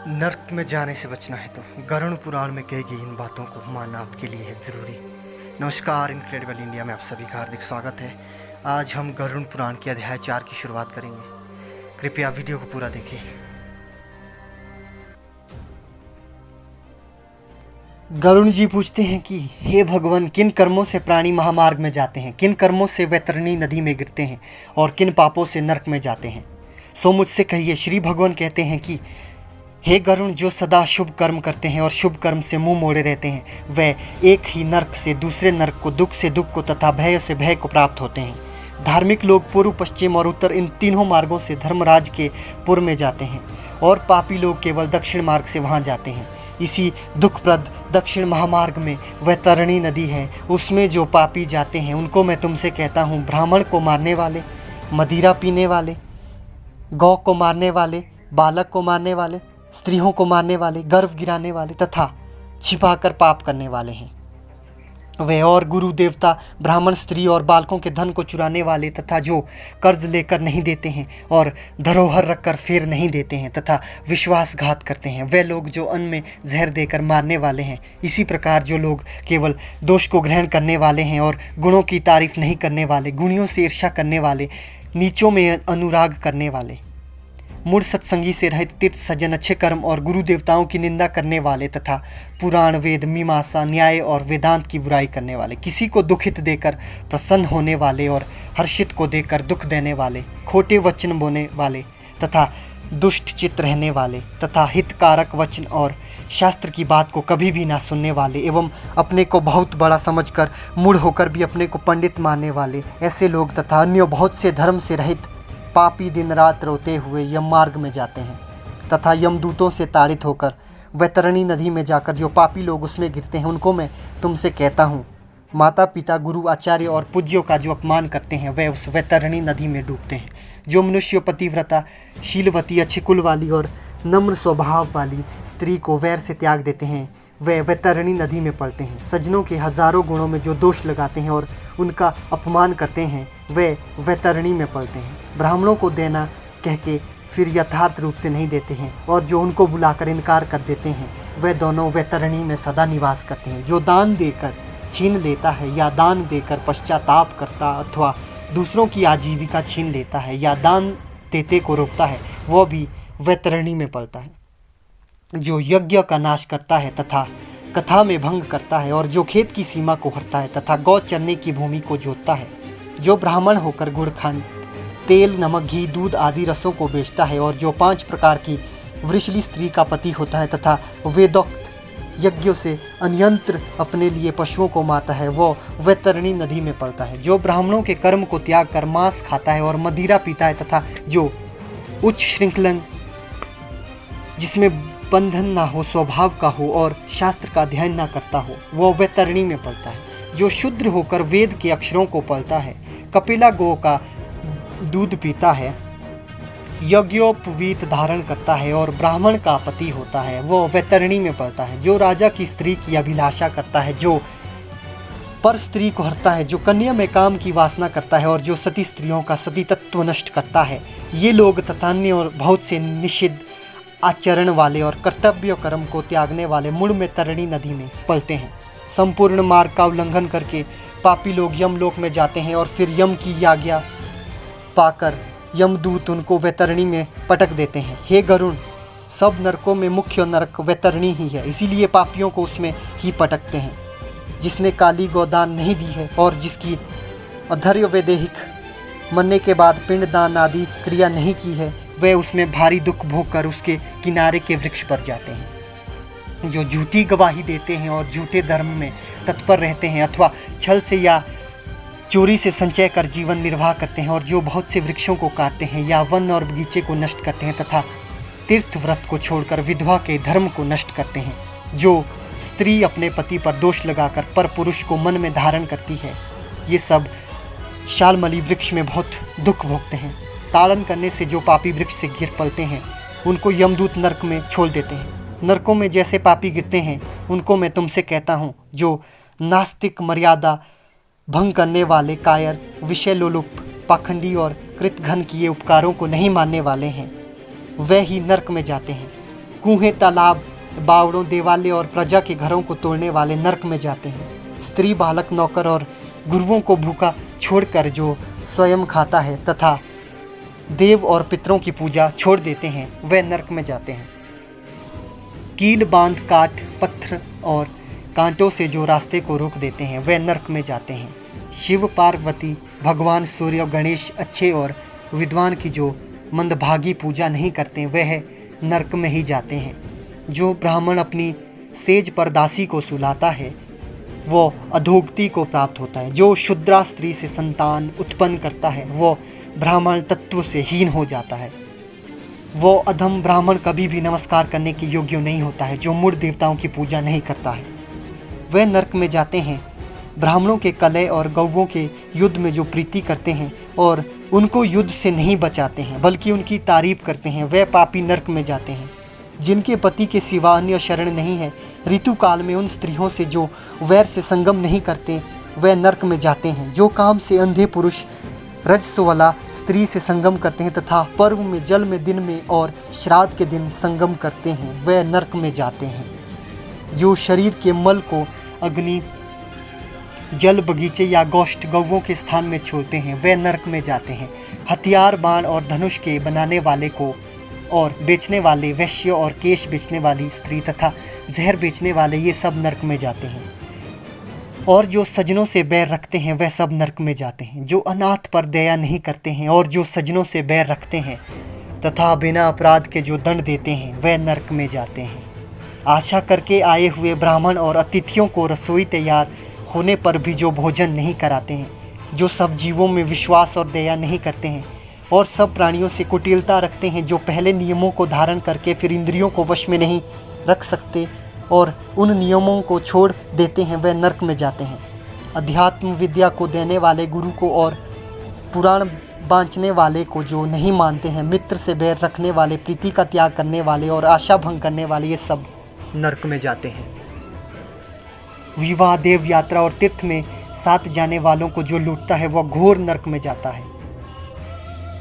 नर्क में जाने से बचना है तो गरुड़ पुराण में कही गई इन बातों को मानना आपके लिए है ज़रूरी। नमस्कार, इनक्रेडिबल इंडिया में आप सभी का हार्दिक स्वागत है। आज हम गरुड़ पुराण के अध्याय 4 की शुरुआत करेंगे। कृपया वीडियो को पूरा देखें। गरुड़ जी पूछते हैं कि हे भगवान, किन कर्मों से प्राणी महामार्ग में जाते हैं, किन कर्मों से वैतरणी नदी में गिरते हैं और किन पापों से नर्क में जाते हैं, सो मुझसे कहिए। श्री भगवान कहते हैं कि हे गरुड़, जो सदा शुभ कर्म करते हैं और शुभ कर्म से मुंह मोड़े रहते हैं, वे एक ही नर्क से दूसरे नर्क को, दुख से दुख को तथा भय से भय को प्राप्त होते हैं। धार्मिक लोग पूर्व, पश्चिम और उत्तर इन तीनों मार्गों से धर्मराज के पुर में जाते हैं और पापी लोग केवल दक्षिण मार्ग से वहां जाते हैं। इसी दुखप्रद दक्षिण महामार्ग में वैतरणी नदी है, उसमें जो पापी जाते हैं उनको मैं तुमसे कहता हूँ, ब्राह्मण को मारने वाले, मदिरा पीने वाले, गौ को मारने वाले, बालक को मारने वाले, स्त्रियों को मारने वाले, गर्भ गिराने वाले तथा छिपाकर पाप करने वाले हैं वे, और गुरु देवता, ब्राह्मण, स्त्री और बालकों के धन को चुराने वाले तथा जो कर्ज लेकर नहीं देते हैं और धरोहर रखकर फेर नहीं देते हैं तथा विश्वासघात करते हैं, वे लोग जो अन्न में जहर देकर मारने वाले हैं। इसी प्रकार जो लोग केवल दोष को ग्रहण करने वाले हैं और गुणों की तारीफ नहीं करने वाले, गुणियों से ईर्ष्या करने वाले, नीचों में अनुराग करने वाले, मूढ़ सत्संगी से रहित, तीर्थ सज्जन, अच्छे कर्म और गुरु देवताओं की निंदा करने वाले तथा पुराण, वेद, मीमांसा, न्याय और वेदांत की बुराई करने वाले, किसी को दुखित देकर प्रसन्न होने वाले और हर्षित को देकर दुख देने वाले, खोटे वचन बोलने वाले तथा दुष्ट चित्त रहने वाले तथा हितकारक वचन और शास्त्र की बात को कभी भी ना सुनने वाले एवं अपने को बहुत बड़ा समझकर मूढ़ होकर भी अपने को पंडित मानने वाले, ऐसे लोग तथा अन्य बहुत से धर्म से रहित पापी दिन रात रोते हुए यम मार्ग में जाते हैं तथा यमदूतों से ताड़ित होकर वैतरणी नदी में जाकर जो पापी लोग उसमें गिरते हैं, उनको मैं तुमसे कहता हूँ, माता पिता, गुरु, आचार्य और पूज्यों का जो अपमान करते हैं वे उस वैतरणी नदी में डूबते हैं। जो मनुष्य पतिव्रता, शीलवती, अच्छे कुल वाली और नम्र स्वभाव वाली स्त्री को वैर से त्याग देते हैं, वे वैतरणी नदी में पड़ते हैं। सज्जनों के हजारों गुणों में जो दोष लगाते हैं और उनका अपमान करते हैं, वे वैतरणी में पड़ते हैं। ब्राह्मणों को देना कह के फिर यथार्थ रूप से नहीं देते हैं और जो उनको बुलाकर इनकार कर देते हैं, वे दोनों वैतरणी में सदा निवास करते हैं। जो दान देकर छीन लेता है या दान देकर पश्चाताप करता अथवा दूसरों की आजीविका छीन लेता है या दान देते को रोकता है, वह भी वैतरणी में पड़ता है। जो यज्ञ का नाश करता है तथा कथा में भंग करता है और जो खेत की सीमा को हरता है तथा गौ चरने की भूमि को जोतता है, जो ब्राह्मण होकर गुड़, खंड, तेल, नमक, घी, दूध आदि रसों को बेचता है और जो 5 प्रकार की वृषली स्त्री का पति होता है तथा वेदोक्त यज्ञों से अन्यंत्र अपने लिए पशुओं को मारता है, वो वैतरणी नदी में पड़ता है। जो ब्राह्मणों के कर्म को त्याग कर मांस खाता है और मदिरा पीता है तथा जो उच्च श्रृंखलन, जिसमें बंधन ना हो, स्वभाव का हो और शास्त्र का अध्ययन ना करता हो, वो वैतरणी में पड़ता है। जो शुद्र होकर वेद के अक्षरों को पढ़ता है, कपिला गौ का दूध पीता है, यज्ञोपवीत धारण करता है और ब्राह्मण का पति होता है, वो वैतरणी में पड़ता है। जो राजा की स्त्री की अभिलाषा करता है, जो पर स्त्री को हरता है, जो कन्या में काम की वासना करता है और जो सती स्त्रियों का सती तत्व नष्ट करता है, ये लोग तथा अन्य और बहुत से निषिद्ध आचरण वाले और कर्तव्य कर्म को त्यागने वाले मूढ़ में तरणी नदी में पलते हैं। संपूर्ण मार्ग का उल्लंघन करके पापी लोग यमलोक में जाते हैं और फिर यम की आज्ञा पाकर यमदूत उनको वैतरणी में पटक देते हैं। हे गरुड़, सब नरकों में मुख्य नरक वैतरणी ही है, इसीलिए पापियों को उसमें ही पटकते हैं। जिसने काली गोदान नहीं दी है और जिसकी अधर्य वैदेहिक मरने के बाद पिंडदान आदि क्रिया नहीं की है, वे उसमें भारी दुख भोग कर उसके किनारे के वृक्ष पर जाते हैं। जो झूठी गवाही देते हैं और झूठे धर्म में तत्पर रहते हैं अथवा छल से या चोरी से संचय कर जीवन निर्वाह करते हैं और जो बहुत से वृक्षों को काटते हैं या वन और बगीचे को नष्ट करते हैं तथा तीर्थ व्रत को छोड़कर विधवा के धर्म को नष्ट करते हैं। जो स्त्री अपने पति पर दोष लगाकर पर पुरुष को मन में धारण करती है, ये सब शालमली वृक्ष में बहुत दुख भोगते हैं। ताड़न करने से जो पापी वृक्ष से गिर पड़ते हैं, उनको यमदूत नरक में छोड़ देते हैं। नरकों में जैसे पापी गिरते हैं, उनको मैं तुमसे कहता हूँ, जो नास्तिक, मर्यादा भंग करने वाले, कायर, विषय लोलुप, पाखंडी और कृतघ्न किए उपकारों को नहीं मानने वाले हैं, वे ही नरक में जाते हैं। कुएं, तालाब, बावड़ों, देवालय और प्रजा के घरों को तोड़ने वाले नरक में जाते हैं। स्त्री, बालक, नौकर और गुरुओं को भूखा छोड़कर जो स्वयं खाता है तथा देव और पितरों की पूजा छोड़ देते हैं वे नरक में जाते हैं। कील, बांध, काट, पत्थर और कांटों से जो रास्ते को रोक देते हैं वे नरक में जाते हैं। शिव, पार्वती, भगवान सूर्य और गणेश, अच्छे और विद्वान की जो मंदभागी पूजा नहीं करते वह नरक में ही जाते हैं। जो ब्राह्मण अपनी सेज पर दासी को सुलाता है वो अधोगति को प्राप्त होता है। जो शुद्रा स्त्री से संतान उत्पन्न करता है वो ब्राह्मण तत्व से हीन हो जाता है। वो अधम ब्राह्मण कभी भी नमस्कार करने के योग्य नहीं होता है। जो मूढ़ देवताओं की पूजा नहीं करता है वे नरक में जाते हैं। ब्राह्मणों के कलह और गौवों के युद्ध में जो प्रीति करते हैं और उनको युद्ध से नहीं बचाते हैं बल्कि उनकी तारीफ करते हैं वे पापी नरक में जाते हैं। जिनके पति के सिवा अन्य शरण नहीं है, ऋतु काल में उन स्त्रियों से जो वैर से संगम नहीं करते वे नरक में जाते हैं। जो काम से अंधे पुरुष रजस्वला स्त्री से संगम करते हैं तथा पर्व में, जल में, दिन में और श्राद्ध के दिन संगम करते हैं वे नरक में जाते हैं। जो शरीर के मल को अग्नि, जल, बगीचे या गोष्ठ गौवों के स्थान में छोड़ते हैं वे नरक में जाते हैं। हथियार, बाण और धनुष के बनाने वाले को और बेचने वाले, वैश्य और केश बेचने वाली स्त्री तथा जहर बेचने वाले ये सब नरक में जाते हैं। और जो सज्जनों से बैर रखते हैं वह सब नरक में जाते हैं। जो अनाथ पर दया नहीं करते हैं और जो सज्जनों से बैर रखते हैं तथा बिना अपराध के जो दंड देते हैं वह नरक में जाते हैं। आशा करके आए हुए ब्राह्मण और अतिथियों को रसोई तैयार होने पर भी जो भोजन नहीं कराते हैं, जो सब जीवों में विश्वास और दया नहीं करते हैं और सब प्राणियों से कुटिलता रखते हैं, जो पहले नियमों को धारण करके फिर इंद्रियों को वश में नहीं रख सकते और उन नियमों को छोड़ देते हैं वे नरक में जाते हैं। अध्यात्म विद्या को देने वाले गुरु को और पुराण बांचने वाले को जो नहीं मानते हैं, मित्र से बैर रखने वाले, प्रीति का त्याग करने वाले और आशा भंग करने वाले ये सब नरक में जाते हैं। विवाह, देव यात्रा और तीर्थ में साथ जाने वालों को जो लूटता है वह घोर नरक में जाता है,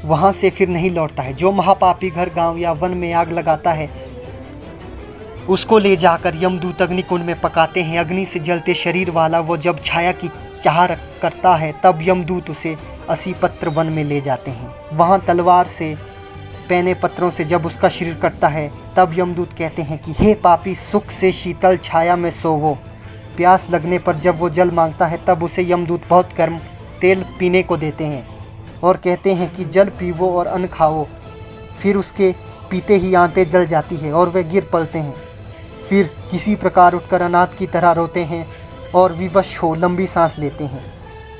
वहां से फिर नहीं लौटता है। जो महापापी घर, गांव या वन में आग लगाता है उसको ले जाकर यमदूत अग्निकुंड में पकाते हैं। अग्नि से जलते शरीर वाला वो जब छाया की चाह करता है तब यमदूत उसे 80 पत्र वन में ले जाते हैं। वहां तलवार से पैने पत्रों से जब उसका शरीर कटता है तब यमदूत कहते हैं कि हे पापी, सुख से शीतल छाया में सोवो। प्यास लगने पर जब वो जल मांगता है तब उसे यमदूत बहुत गर्म तेल पीने को देते हैं और कहते हैं कि जल पीवो और अन्न खाओ। फिर उसके पीते ही आंतें जल जाती है और वे गिर पड़ते हैं। फिर किसी प्रकार उठकर अनाथ की तरह रोते हैं और विवश हो लंबी सांस लेते हैं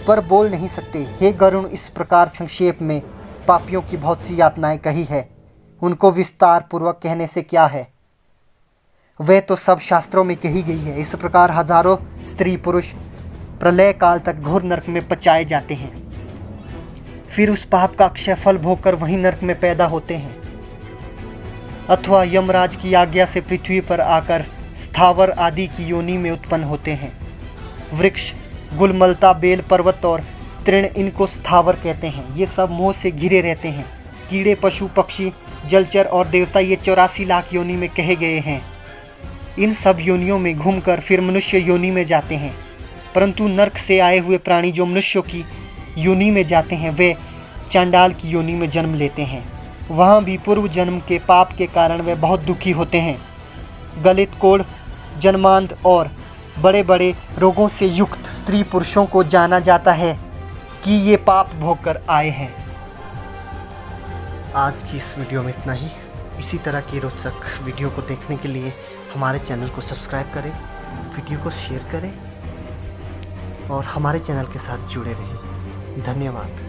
पर बोल नहीं सकते। हे गरुण, इस प्रकार संक्षेप में पापियों की बहुत सी यातनाएं कही है, उनको विस्तार पूर्वक कहने से क्या है, वह तो सब शास्त्रों में कही गई है। इस प्रकार हजारों स्त्री पुरुष प्रलय काल तक घोर नरक में पचाए जाते हैं, फिर उस पाप का अक्षय फल भोगकर वहीं नरक में पैदा होते हैं, अथवा यमराज की आज्ञा से पृथ्वी पर आकर स्थावर आदि की योनि में उत्पन्न होते हैं। वृक्ष, गुलमलता, बेल, पर्वत और तृण इनको स्थावर कहते हैं। ये सब मोह से घिरे रहते हैं। कीड़े, पशु, पक्षी, जलचर और देवता ये 84 लाख योनि में कहे गए हैं। इन सब योनियों में घूमकर फिर मनुष्य योनि में जाते हैं, परंतु नरक से आए हुए प्राणी जो मनुष्यों की योनि में जाते हैं वे चांडाल की योनि में जन्म लेते हैं। वहाँ भी पूर्व जन्म के पाप के कारण वे बहुत दुखी होते हैं। गलित, कोढ़, जन्मांध और बड़े बड़े रोगों से युक्त स्त्री पुरुषों को जाना जाता है कि ये पाप भोग कर आए हैं। आज की इस वीडियो में इतना ही। इसी तरह की रोचक वीडियो को देखने के लिए हमारे चैनल को सब्सक्राइब करें, वीडियो को शेयर करें और हमारे चैनल के साथ जुड़े रहें। धन्यवाद।